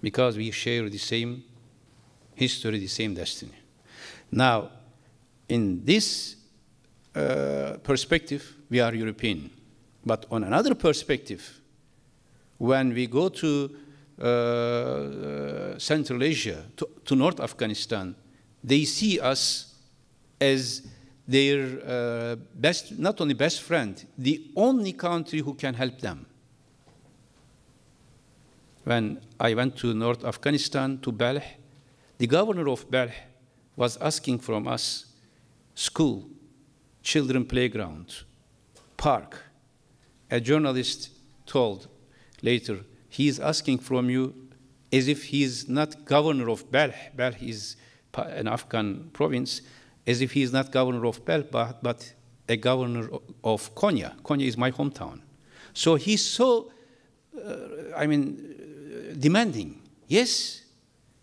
because we share the same history, the same destiny. Now, in this perspective, we are European. But on another perspective, when we go to Central Asia, to North Afghanistan, they see us as their not only best friend, the only country who can help them. When I went to North Afghanistan, to Balkh, the governor of Balkh was asking from us school, children playground, park. A journalist told later, he is asking from you as if he is not governor of Balkh. Balkh is an Afghan province, as if he is not governor of Balkh, but a governor of Konya. Konya is my hometown. So he's so, demanding. Yes,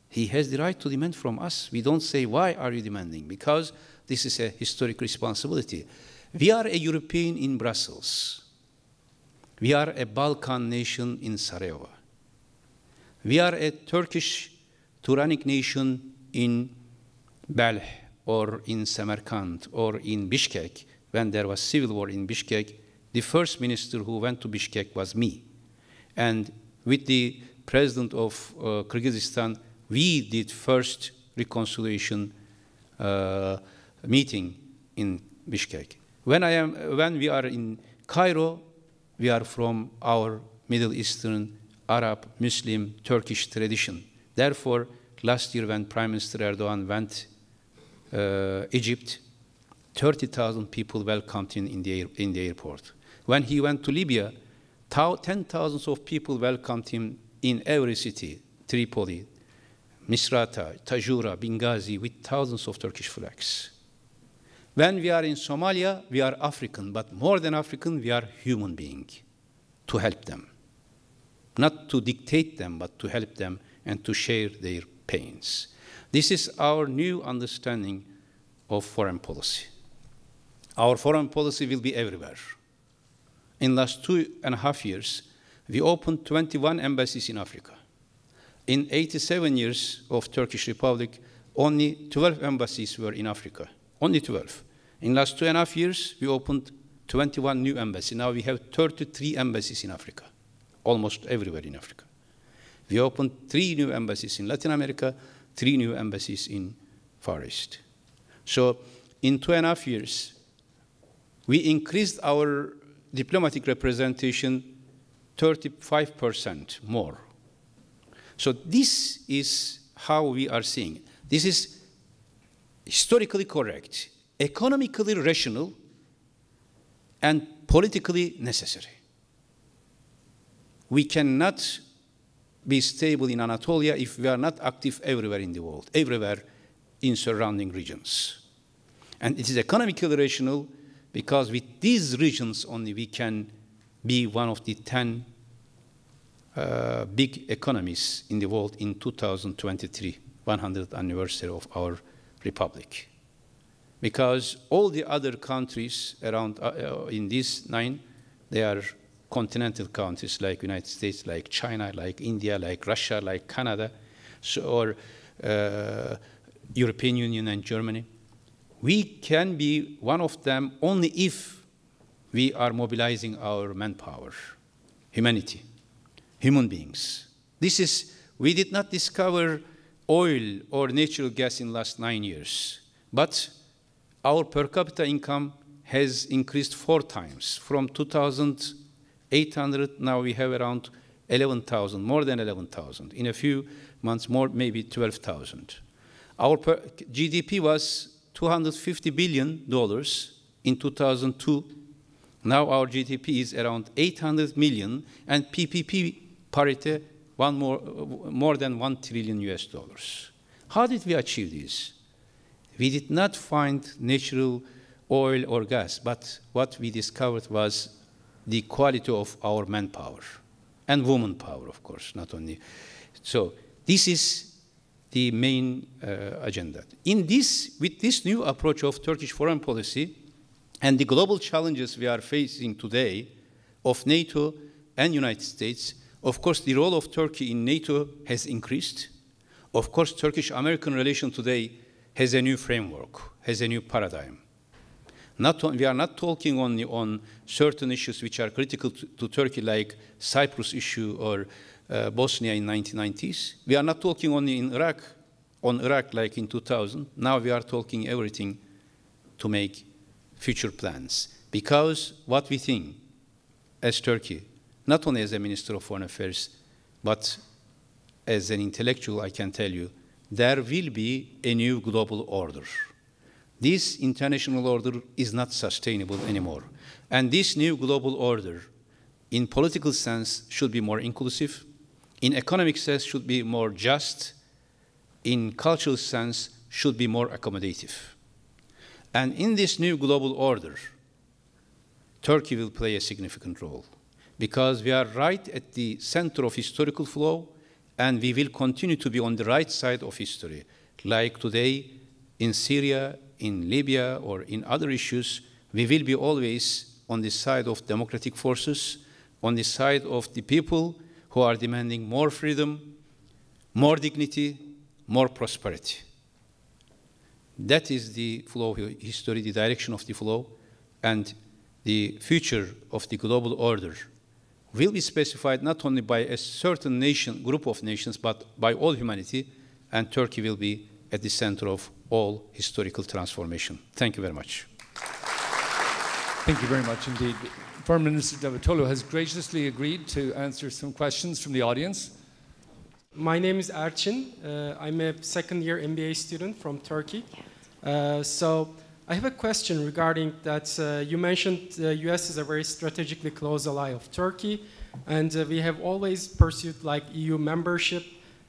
he has the right to demand from us. We don't say, why are you demanding? Because this is a historic responsibility. We are a European in Brussels. We are a Balkan nation in Sarajevo. We are a Turkish Turanic nation in Balkh or in Samarkand or in Bishkek. When there was civil war in Bishkek, the first minister who went to Bishkek was me. And with the president of Kyrgyzstan, we did first reconciliation meeting in Bishkek. When we are in Cairo, we are from our Middle Eastern, Arab, Muslim, Turkish tradition. Therefore, last year when Prime Minister Erdogan went Egypt, 30,000 people welcomed him in the airport. When he went to Libya, 10,000 of people welcomed him in every city, Tripoli, Misrata, Tajura, Benghazi, with thousands of Turkish flags. When we are in Somalia, we are African, but more than African, we are human beings to help them. Not to dictate them, but to help them and to share their pains. This is our new understanding of foreign policy. Our foreign policy will be everywhere. In the last 2.5 years, we opened 21 embassies in Africa. In 87 years of Turkish Republic, only 12 embassies were in Africa. Only 12. In the last 2.5 years, we opened 21 new embassies. Now we have 33 embassies in Africa, almost everywhere in Africa. We opened 3 new embassies in Latin America, 3 new embassies in Far East. So in 2.5 years, we increased our diplomatic representation 35% more. So this is how we are seeing. This is historically correct, economically rational, and politically necessary. We cannot be stable in Anatolia if we are not active everywhere in the world, everywhere in surrounding regions. And it is economically rational because with these regions only we can be one of the 10 big economies in the world in 2023, 100th anniversary of our republic. Because all the other countries around in these 9, they are continental countries like United States, like China, like India, like Russia, like Canada, or European Union and Germany. We can be one of them only if we are mobilizing our manpower, humanity, human beings. We did not discover oil or natural gas in the last 9 years, but our per capita income has increased 4 times. From 2,800, now we have around 11,000, more than 11,000. In a few months, more, maybe 12,000. Our GDP was $250 billion in 2002. Now our GDP is around 800 million, and PPP parity more than $1 trillion US. How did we achieve this? We did not find natural oil or gas, but what we discovered was the quality of our manpower and woman power, of course, not only. So this is the main agenda. With this new approach of Turkish foreign policy and the global challenges we are facing today of NATO and United States, Of course, the role of Turkey in NATO has increased. Of course, Turkish-American relation today has a new framework, has a new paradigm. We are not talking only on certain issues which are critical to Turkey, like Cyprus issue or Bosnia in 1990s. We are not talking only on Iraq like in 2000. Now we are talking everything to make future plans. Because what we think as Turkey, not only as a Minister of Foreign Affairs, but as an intellectual, I can tell you, there will be a new global order. This international order is not sustainable anymore. And this new global order, in political sense, should be more inclusive. In economic sense, should be more just. In cultural sense, should be more accommodative. And in this new global order, Turkey will play a significant role, because we are right at the center of historical flow, and we will continue to be on the right side of history. Like today in Syria, in Libya, or in other issues, we will be always on the side of democratic forces, on the side of the people who are demanding more freedom, more dignity, more prosperity. That is the flow of history, the direction of the flow, and the future of the global order will be specified not only by a certain nation, group of nations, but by all humanity, and Turkey will be at the center of all historical transformation. Thank you very much. Thank you very much indeed. Foreign Minister Davutoglu has graciously agreed to answer some questions from the audience. My name is Erçin. I'm a second-year MBA student from Turkey. So I have a question regarding that. You mentioned the US is a very strategically close ally of Turkey, and we have always pursued like EU membership,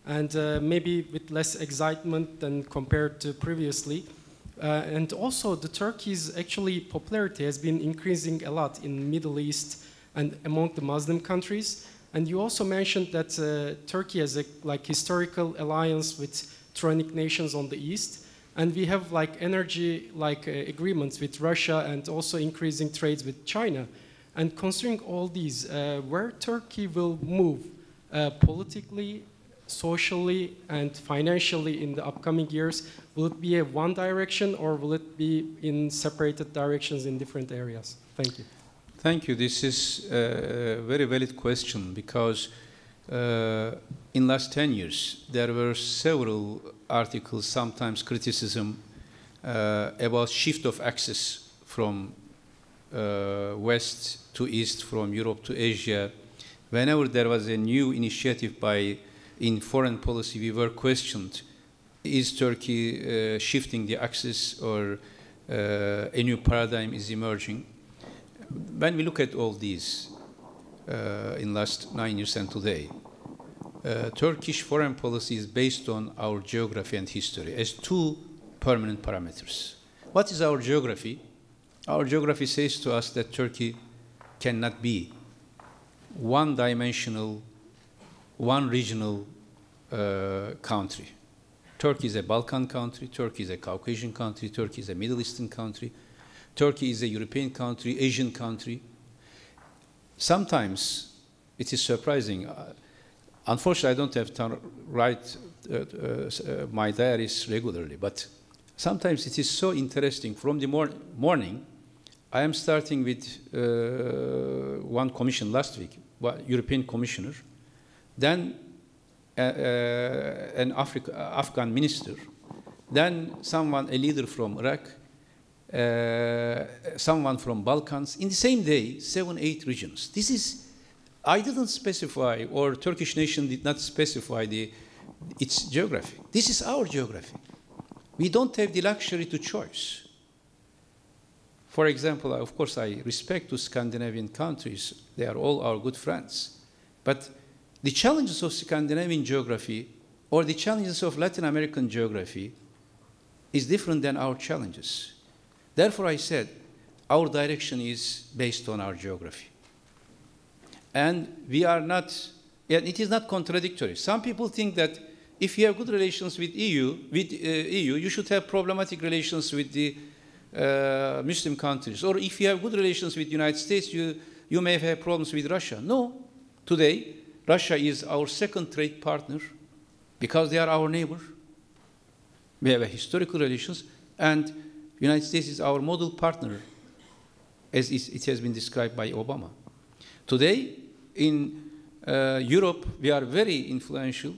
and maybe with less excitement than compared to previously. And also the Turkey's actually popularity has been increasing a lot in Middle East and among the Muslim countries. And you also mentioned that Turkey has a historical alliance with tyrannic nations on the east, and we have energy agreements with Russia and also increasing trades with China. And considering all these, where Turkey will move politically, socially, and financially in the upcoming years, will it be a one direction or will it be in separated directions in different areas? Thank you. Thank you. This is a very valid question, because in last 10 years, there were several articles, sometimes criticism about shift of access from west to east, from Europe to Asia. Whenever there was a new initiative in foreign policy, we were questioned, is Turkey shifting the axis, or a new paradigm is emerging? When we look at all these in last 9 years and today, Turkish foreign policy is based on our geography and history as two permanent parameters. What is our geography? Our geography says to us that Turkey cannot be one-dimensional, one regional country. Turkey is a Balkan country, Turkey is a Caucasian country, Turkey is a Middle Eastern country, Turkey is a European country, Asian country. Sometimes it is surprising. Unfortunately, I don't have time to write my diaries regularly, but sometimes it is so interesting. From the morning, I am starting with one commission last week, European commissioner, then an Afghan minister, then a leader from Iraq, someone from Balkans. In the same day, 7, 8 regions. This is, I didn't specify, or Turkish nation did not specify its geography. This is our geography. We don't have the luxury to choice. For example, of course, I respect to Scandinavian countries. They are all our good friends. But the challenges of Scandinavian geography or the challenges of Latin American geography is different than our challenges. Therefore, I said, our direction is based on our geography. And we are not, it is not contradictory. Some people think that if you have good relations with EU, you should have problematic relations with the Muslim countries. Or if you have good relations with the United States, you may have problems with Russia. No. Today, Russia is our second trade partner because they are our neighbor. We have a historical relations, and United States is our model partner, as it has been described by Obama. Today, in Europe, we are very influential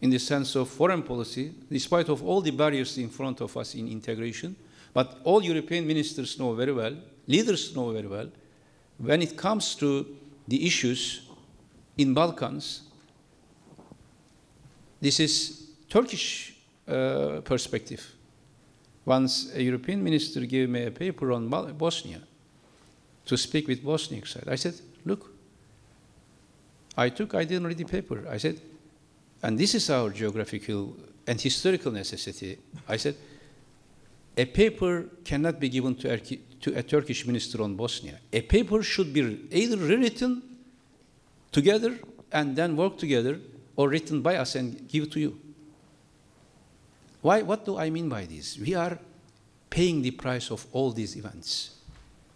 in the sense of foreign policy, despite of all the barriers in front of us in integration. But all European ministers know very well, leaders know very well, when it comes to the issues in Balkans, this is Turkish perspective. Once a European minister gave me a paper on Bosnia to speak with Bosniak side. I said, look, I didn't read the paper. I said, and this is our geographical and historical necessity. I said, a paper cannot be given to a Turkish minister on Bosnia. A paper should be either rewritten together and then work together, or written by us and give it to you. Why? What do I mean by this? We are paying the price of all these events.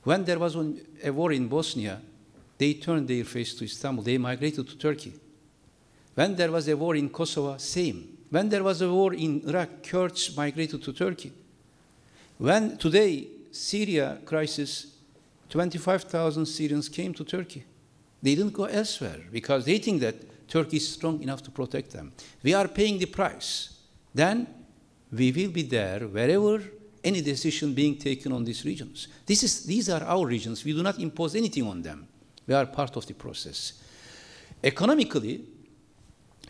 When there was a war in Bosnia, they turned their face to Istanbul. They migrated to Turkey. When there was a war in Kosovo, same. When there was a war in Iraq, Kurds migrated to Turkey. When today, Syria crisis, 25,000 Syrians came to Turkey. They didn't go elsewhere because they think that Turkey is strong enough to protect them. We are paying the price. Then we will be there wherever any decision being taken on these regions. These are our regions. We do not impose anything on them. We are part of the process. Economically,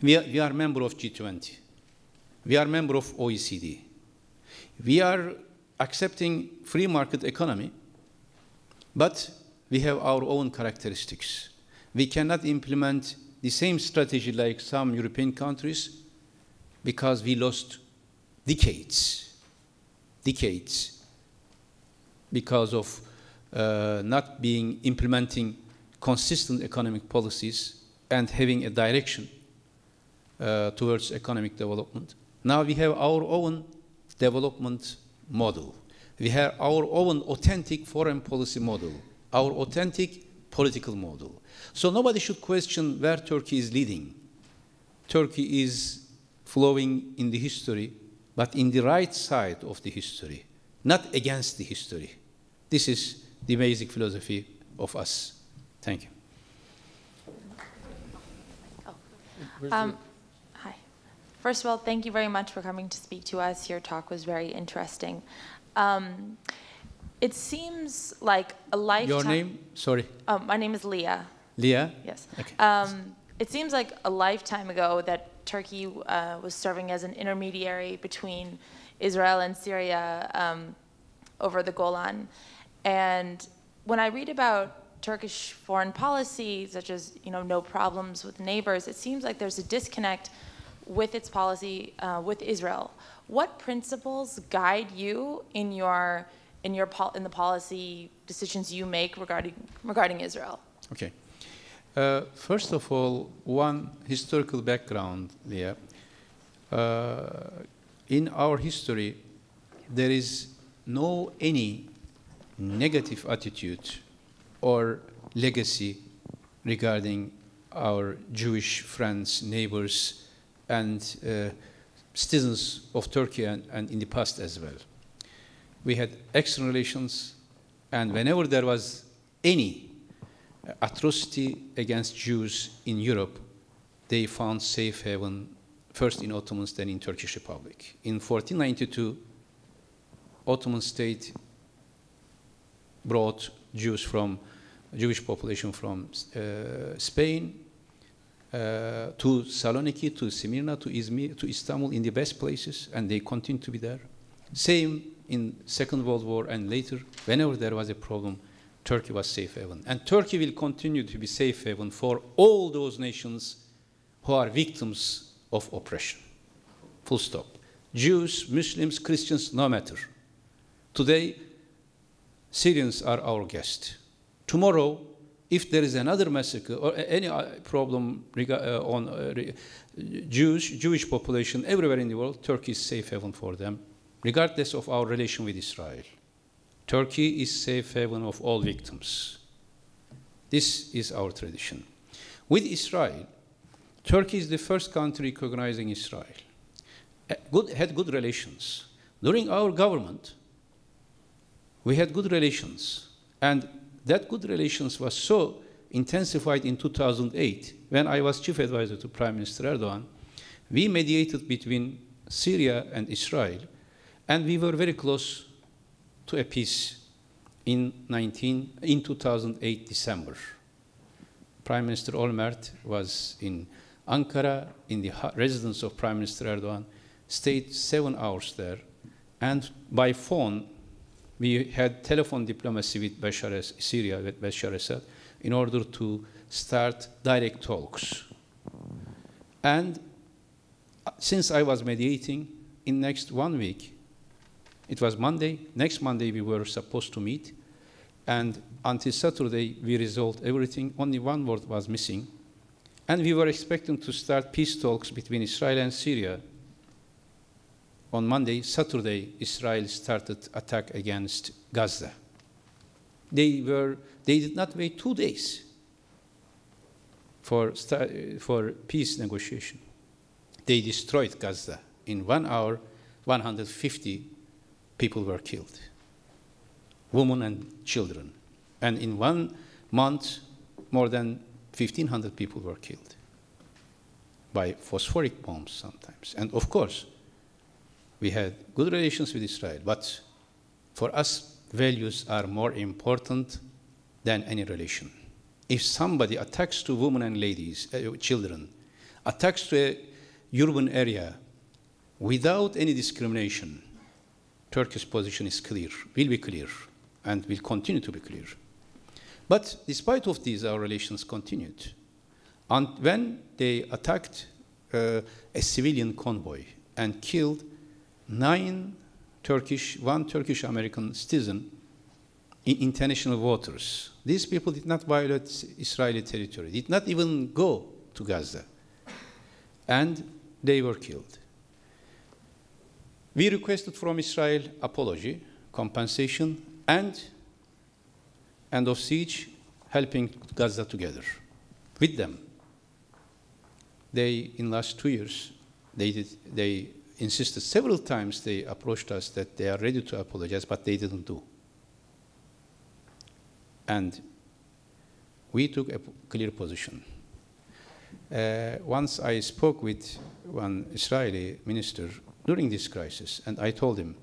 we are member of G20. We are member of OECD. We are accepting free market economy, but we have our own characteristics. We cannot implement the same strategy like some European countries because we lost decades because of not implementing consistent economic policies and having a direction towards economic development. Now we have our own development model. We have our own authentic foreign policy model, our authentic political model. So nobody should question where Turkey is leading. Turkey is flowing in the history, but in the right side of the history, not against the history. This is the basic philosophy of us. Thank you. Hi. First of all, thank you very much for coming to speak to us. Your talk was very interesting. It seems like a lifetime... Your name? Sorry. My name is Leah. Leah? Yes. Okay. It seems like a lifetime ago that Turkey was serving as an intermediary between Israel and Syria over the Golan. And when I read about Turkish foreign policy, such as no problems with neighbors, it seems like there's a disconnect with its policy with Israel. What principles guide you in the policy decisions you make regarding Israel? Okay. First of all, one historical background, Leah. In our history, there is any negative attitude or legacy regarding our Jewish friends, neighbors, and citizens of Turkey and in the past as well. We had excellent relations, and whenever there was any atrocity against Jews in Europe, they found safe haven first in Ottomans, then in Turkish Republic. In 1492, Ottoman state brought Jewish population from Spain to Saloniki, to Smyrna, to Izmir, to Istanbul, in the best places, and they continue to be there. Same in Second World War and later, whenever there was a problem, Turkey was safe haven. And Turkey will continue to be safe haven for all those nations who are victims of oppression. Full stop. Jews, Muslims, Christians, no matter. Today, Syrians are our guests. Tomorrow, if there is another massacre or any problem on Jewish population everywhere in the world, Turkey is safe haven for them, regardless of our relation with Israel. Turkey is safe haven of all victims. This is our tradition. With Israel, Turkey is the first country recognizing Israel. Had good relations. During our government, we had good relations. And that good relations was so intensified in 2008, when I was chief advisor to Prime Minister Erdogan. We mediated between Syria and Israel, and we were very close to a peace in 2008 December. Prime Minister Olmert was in Ankara, in the residence of Prime Minister Erdogan, stayed 7 hours there, and by phone, we had telephone diplomacy with Syria, with Bashar Assad, in order to start direct talks. And since I was mediating, in next 1 week, it was Monday, next Monday we were supposed to meet, and until Saturday we resolved everything, only one word was missing, and we were expecting to start peace talks between Israel and Syria. On Monday, Saturday, Israel started attack against Gaza. They did not wait 2 days for peace negotiation. They destroyed Gaza. In 1 hour, 150 people were killed, women and children. And in 1 month, more than 1,500 people were killed by phosphoric bombs sometimes. And of course, we had good relations with Israel, but for us, values are more important than any relation. If somebody attacks to women and ladies, children, attacks to a urban area without any discrimination, Turkey's position is clear, will be clear, and will continue to be clear. But despite of these, our relations continued. And when they attacked a civilian convoy and killed one Turkish-American citizen in international waters, these people did not violate Israeli territory, did not even go to Gaza, and they were killed. We requested from Israel apology, compensation, and end of siege, helping Gaza together with them. They, in last 2 years, they insisted several times, they approached us that they are ready to apologize, but they didn't do. And we took a clear position. Once I spoke with one Israeli minister during this crisis, and I told him,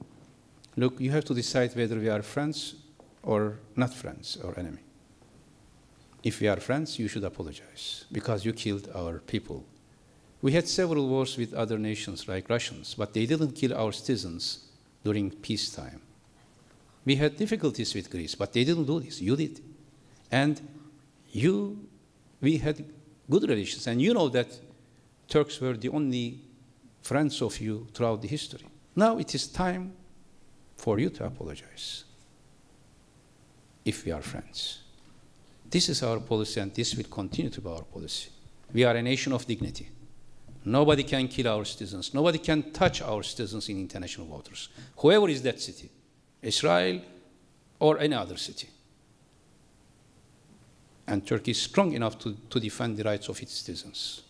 look, you have to decide whether we are friends or not friends or enemy. If we are friends, you should apologize because you killed our people. We had several wars with other nations like Russians, but they didn't kill our citizens during peacetime. We had difficulties with Greece, but they didn't do this. You did. And we had good relations. And you know that Turks were the only friends of you throughout the history. Now it is time for you to apologize if we are friends. This is our policy, and this will continue to be our policy. We are a nation of dignity. Nobody can kill our citizens. Nobody can touch our citizens in international waters, whoever is that city, Israel or any other city. And Turkey is strong enough to defend the rights of its citizens.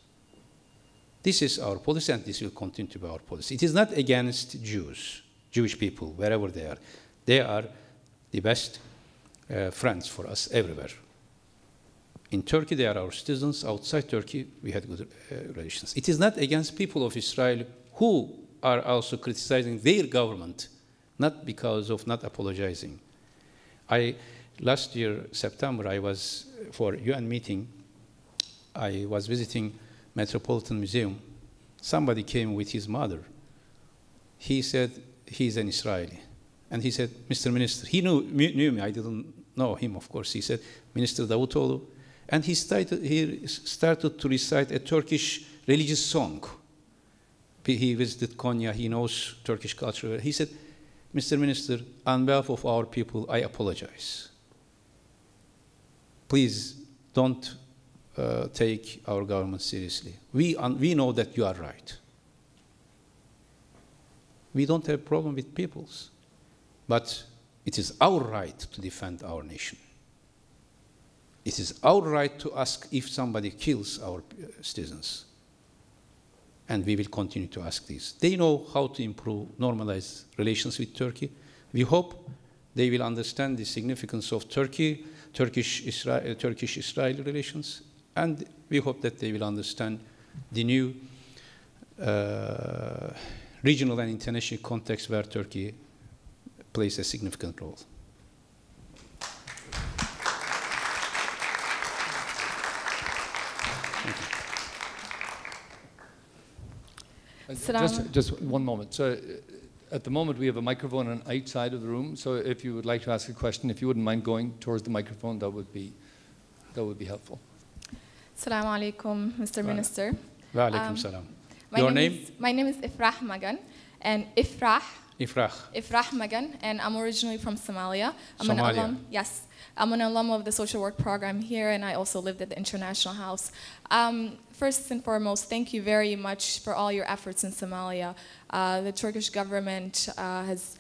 This is our policy, and this will continue to be our policy. It is not against Jews, Jewish people, wherever they are. They are the best friends for us everywhere. In Turkey, they are our citizens. Outside Turkey, we had good relations. It is not against people of Israel who are also criticizing their government, not because of not apologizing. Last year, September, I was, for UN meeting, I was visiting Metropolitan Museum. Somebody came with his mother. He said he's an Israeli. And he said, Mr. Minister, he knew me, I didn't know him, of course. He said, Minister Davutoglu. And he started to recite a Turkish religious song. He visited Konya, he knows Turkish culture. He said, Mr. Minister, on behalf of our people, I apologize. Please don't take our government seriously. We know that you are right. We don't have a problem with peoples, but it is our right to defend our nation. It is our right to ask if somebody kills our citizens. And we will continue to ask these. They know how to improve, normalize relations with Turkey. We hope they will understand the significance of Turkish-Israeli relations, and we hope that they will understand the new regional and international context where Turkey plays a significant role. Just one moment. So at the moment we have a microphone on each side of the room. So if you would like to ask a question, if you wouldn't mind going towards the microphone, that would be helpful. Assalamu alaikum, Mr. Minister. Wa alaikum salam. Your name? My name is Ifrah Magan, and Ifrah Magan, and I'm originally from Somalia. I'm an alum. Yes. I'm an alum of the social work program here, and I also lived at the International House. First and foremost, thank you very much for all your efforts in Somalia. The Turkish government has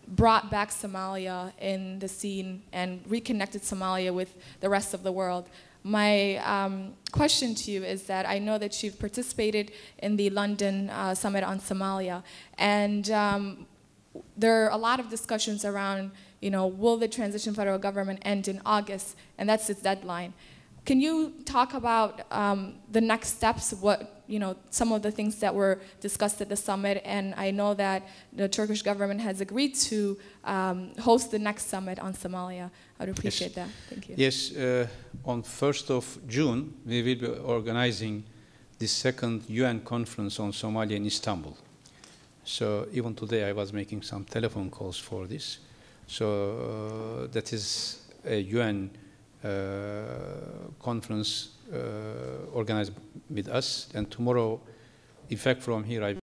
brought back Somalia in the scene and reconnected Somalia with the rest of the world. My question to you is that I know that you've participated in the London Summit on Somalia, and there are a lot of discussions around, will the transition federal government end in August, and that's its deadline. Can you talk about the next steps, some of the things that were discussed at the summit? And I know that the Turkish government has agreed to host the next summit on Somalia. I would appreciate that. Thank you. Yes, on 1st of June, we will be organizing the second UN conference on Somalia in Istanbul. So even today I was making some telephone calls for this. So that is a UN conference organized with us, and tomorrow, in fact, from here I